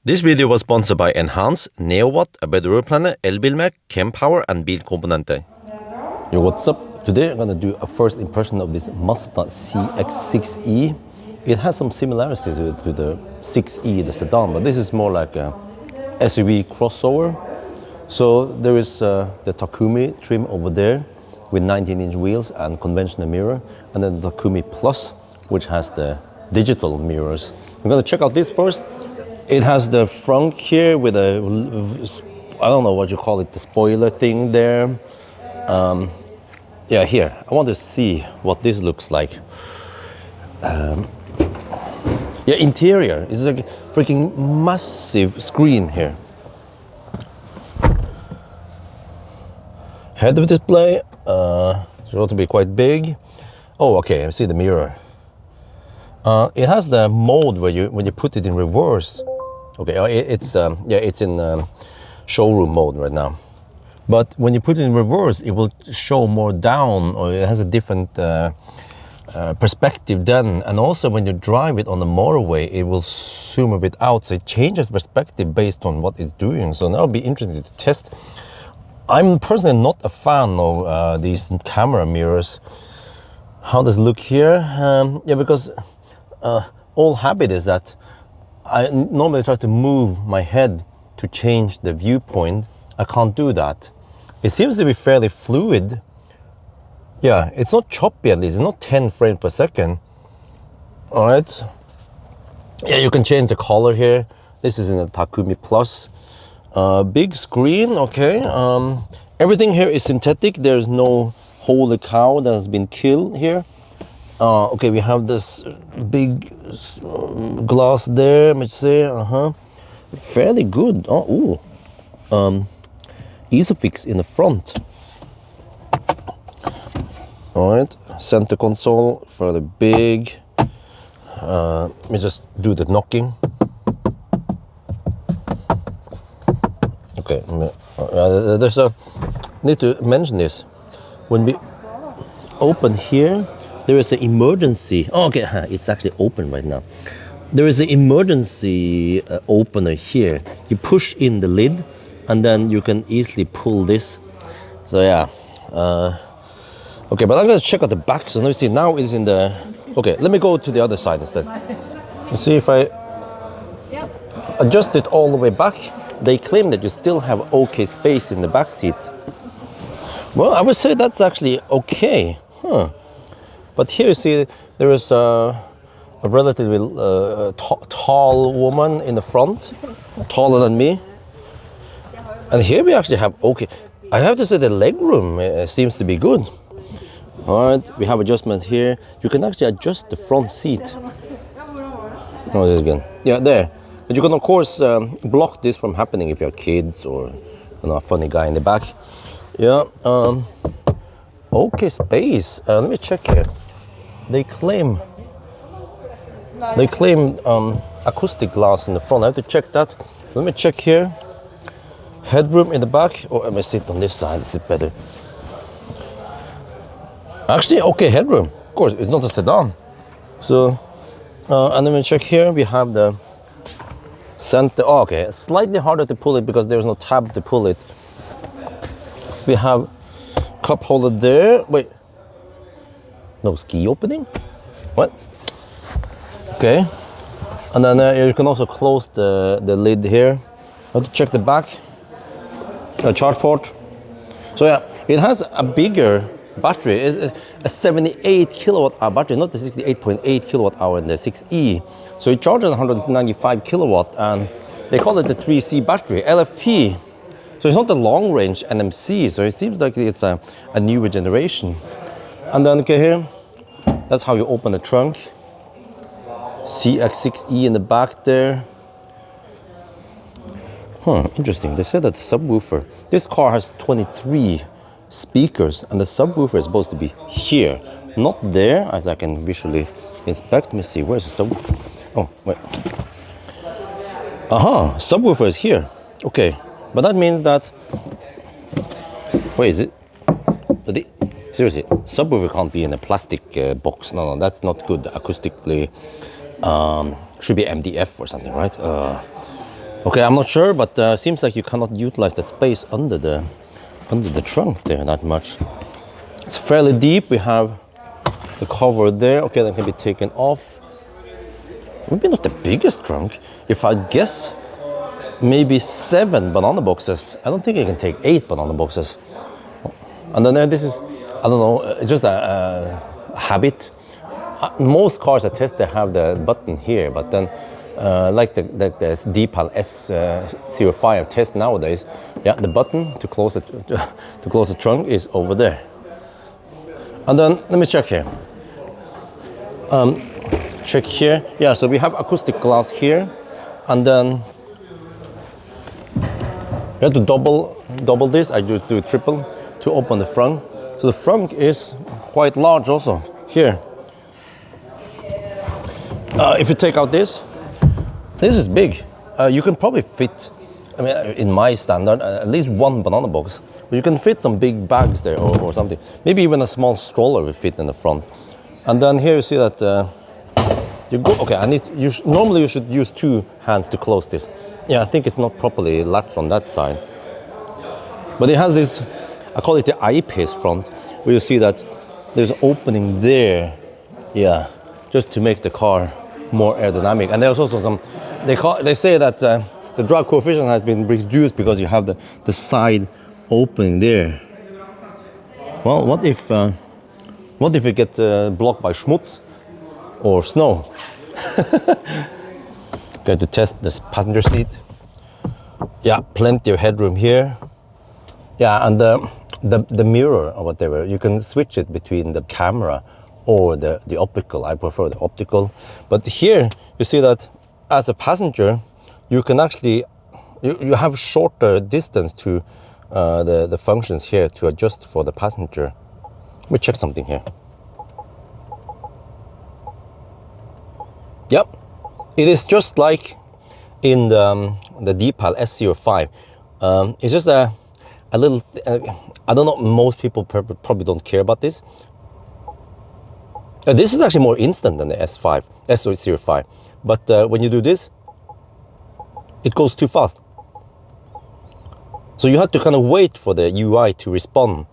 This video was sponsored by Enhance, NeoWatt, A Better Road Planner, Elbilmek, Kempower and Bilkomponenter. Yo, what's up? Today I'm gonna do a first impression of this Mazda CX-6e. It has some similarities to the 6e, the sedan, but this is more like a SUV crossover. So there is the Takumi trim over there with 19-inch wheels and conventional mirror, and then the Takumi Plus, which has the digital mirrors. I'm gonna check out this first. It has the Frunk here with a, I don't know what you call it, the spoiler thing there. Yeah, here, I want to see what this looks like. Yeah, interior, it's like a freaking massive screen here. Head-up display, it's going to be quite big. Oh, okay, I see the mirror. It has the mode where when you put it in reverse. Okay, it's in showroom mode right now. But when you put it in reverse, it will show more down, or it has a different perspective then. And also when you drive it on the motorway, it will zoom a bit out. So it changes perspective based on what it's doing. So that'll be interesting to test. I'm personally not a fan of these camera mirrors. How does it look here? Yeah, because all habit is that I normally try to move my head to change the viewpoint. I can't do that. It seems to be fairly fluid. Yeah, it's not choppy at least. It's not 10 frames per second. All right. Yeah, you can change the color here. This is in the Takumi Plus. Big screen, okay. Everything here is synthetic. There's no holy cow that has been killed here. Okay, we have this big glass there, let's say, fairly good. Oh, ooh. Isofix in the front. All right, center console, fairly big. Let me just do the knocking. Okay, there's a, need to mention this. When we open here, there is an emergency. Oh, okay, it's actually open right now. There is an emergency opener here. You push in the lid, and then you can easily pull this. So yeah. Okay, but I'm gonna check out the back. So let me see. Now it's in the. Okay, let me go to the other side instead. Let's see if I adjust it all the way back. They claim that you still have okay space in the back seat. Well, I would say that's actually okay. But here you see there is a relatively tall woman in the front, taller than me. And here we actually have okay. I have to say the leg room seems to be good. All right, we have adjustments here. You can actually adjust the front seat. Oh, this is good. Yeah, there. But you can of course block this from happening if you have kids or a funny guy in the back. Yeah. Okay, space. Let me check here. They claim acoustic glass in the front. I have to check that. Let me check here. Headroom in the back. Oh, let me sit on this side. This is better. Actually, okay, headroom. Of course, it's not a sedan. So, and then we check here. We have the center. Oh, okay, slightly harder to pull it because there's no tab to pull it. We have cup holder there. Wait, no ski opening? What? Okay, and then you can also close the lid here. I have to check the back. A charge port. So yeah, it has a bigger battery. It's a 78 kilowatt hour battery, not the 68.8 kilowatt hour in the 6e. So it charges 195 kilowatt, and they call it the 3C battery, LFP. So it's not the long range NMC, so it seems like it's a newer generation. And then okay, here, that's how you open the trunk. CX-6e in the back there. Interesting. They said that the subwoofer, this car has 23 speakers, and the subwoofer is supposed to be here, not there, as I can visually inspect. Let me see, where's the subwoofer? Oh, wait. Subwoofer is here. Okay, but that means that, where is it? Seriously, subwoofer can't be in a plastic box. No, that's not good acoustically. Should be MDF or something, right? Okay, I'm not sure, but seems like you cannot utilize that space under the trunk there that much. It's fairly deep. We have the cover there. Okay, that can be taken off. Maybe not the biggest trunk. If I guess, maybe 7 banana boxes. I don't think you can take 8 banana boxes. And then this is, I don't know, it's just a habit. Most cars I test, they have the button here, but then like the DPAL S05 test nowadays, yeah, the button to close it to close the trunk is over there. And then let me check here. Check here. Yeah, so we have acoustic glass here, and then you have to double this. I just do triple to open the frunk. So the frunk is quite large also here. If you take out this is big. You can probably fit, I mean, in my standard, at least 1 banana box. But you can fit some big bags there or something. Maybe even a small stroller will fit in the front. And then here you see that you go. Okay, normally you should use 2 hands to close this. Yeah, I think it's not properly latched on that side. But it has this, I call it the eyepiece front, where you see that there's an opening there. Yeah, just to make the car more aerodynamic. And there's also some, they say that the drag coefficient has been reduced because you have the side opening there. Well, what if it gets blocked by schmutz or snow? Going to test this passenger seat. Yeah, plenty of headroom here. Yeah, and the mirror or whatever, you can switch it between the camera or the optical. I prefer the optical. But here you see that as a passenger, you can actually you have shorter distance to the functions here to adjust for the passenger. Let me check something here. Yep, it is just like in the DPAL S05. It's just a little, I don't know, most people probably don't care about this. This is actually more instant than the S05. But when you do this, it goes too fast. So you have to kind of wait for the UI to respond,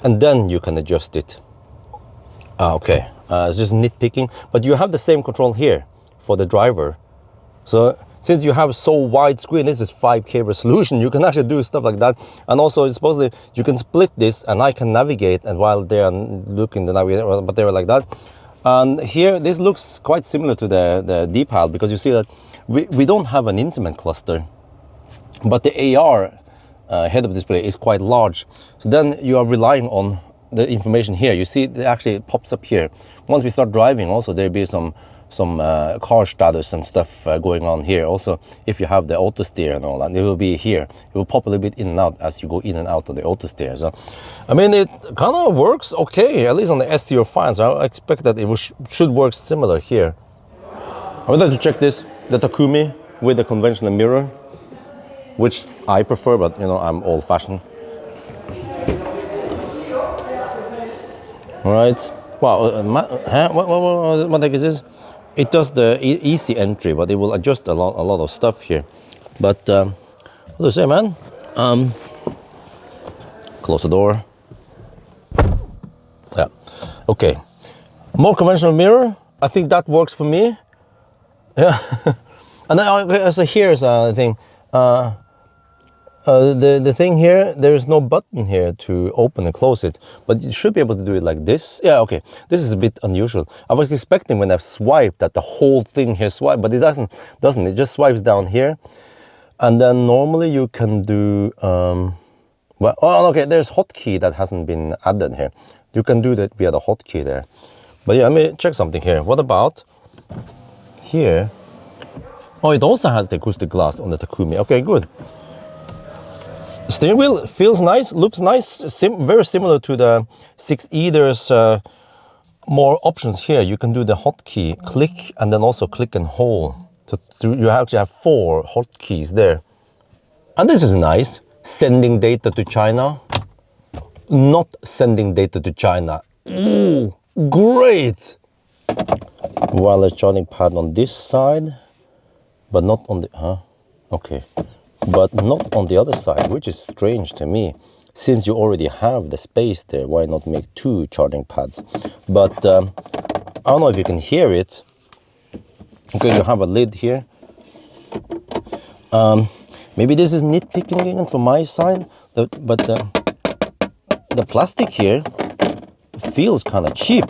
and then you can adjust it. Okay, it's just nitpicking, but you have the same control here for the driver. So since you have so wide screen, this is 5K resolution, you can actually do stuff like that. And also supposedly you can split this and I can navigate, and while they are looking the navigator, but they were like that. And here this looks quite similar to the DPAL, because you see that we don't have an instrument cluster, but the AR head-up display is quite large. So then you are relying on the information here. You see it actually pops up here. Once we start driving also, there'll be some car status and stuff going on here. Also, if you have the auto steer and all that, it will be here. It will pop a little bit in and out as you go in and out of the auto steer. So, I mean, it kind of works okay, at least on the S05. So I expect that it should work similar here. I would like to check this, the Takumi with the conventional mirror, which I prefer, but you know, I'm old-fashioned. All right. Wow. What the heck is this? It does the easy entry, but it will adjust a lot of stuff here. But what do you say, man? Close the door. Yeah. Okay. More conventional mirror. I think that works for me. Yeah. And then so here's the thing. The thing here, there is no button here to open and close it, but you should be able to do it like this. Yeah, okay, this is a bit unusual. I was expecting when I swiped that the whole thing here swipe, but it doesn't. It just swipes down here. And then normally you can do, well, oh, okay, there's hotkey that hasn't been added here. You can do that via the hotkey there. But yeah, let me check something here. What about here? Oh, it also has the acoustic glass on the Takumi. Okay, good. Steering wheel feels nice, looks nice, very similar to the 6e. There's more options here. You can do the hotkey, click, and then also click and hold. So you actually have 4 hotkeys there. And this is nice. Sending data to China, not sending data to China. Ooh, great! Wireless charging pad on this side, but not on the, Okay, but not on the other side, which is strange to me. Since you already have the space there, why not make 2 charging pads? But I don't know if you can hear it. Okay, you have a lid here. Maybe this is nitpicking again from my side, but the plastic here feels kind of cheap.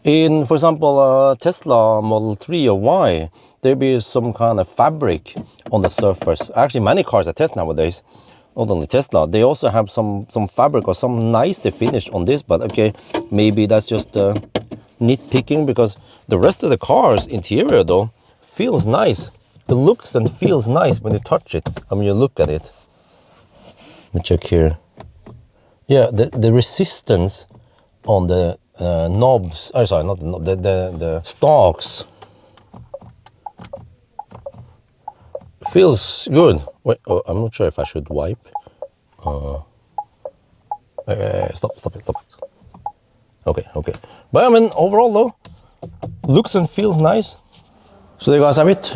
In, for example, Tesla Model 3 or Y, there be some kind of fabric on the surface. Actually, many cars I test nowadays, not only Tesla, they also have some fabric or some nicer finish on this, but okay, maybe that's just nitpicking, because the rest of the car's interior though feels nice. It looks and feels nice when you touch it and when you look at it. Let me check here. Yeah, the resistance on the knobs, oh sorry, not the knob, the stalks feels good. Wait, oh, I'm not sure if I should wipe. Stop it. Okay. But I mean, overall though, looks and feels nice. So there you guys have it.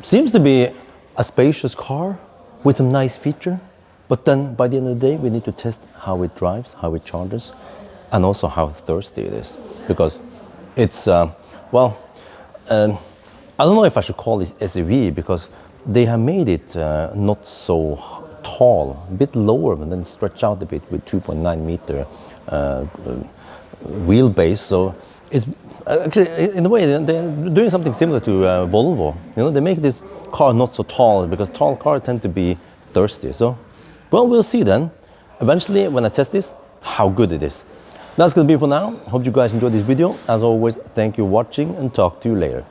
Seems to be a spacious car with some nice feature. But then by the end of the day, we need to test how it drives, how it charges, and also how thirsty it is. Because it's, I don't know if I should call this SUV, because they have made it not so tall, a bit lower, and then stretch out a bit with 2.9 meter wheelbase. So it's actually, in a way, they're doing something similar to Volvo. You know, they make this car not so tall, because tall cars tend to be thirsty. So, well, we'll see then, eventually, when I test this, how good it is. That's going to be for now. Hope you guys enjoyed this video. As always, thank you for watching, and talk to you later.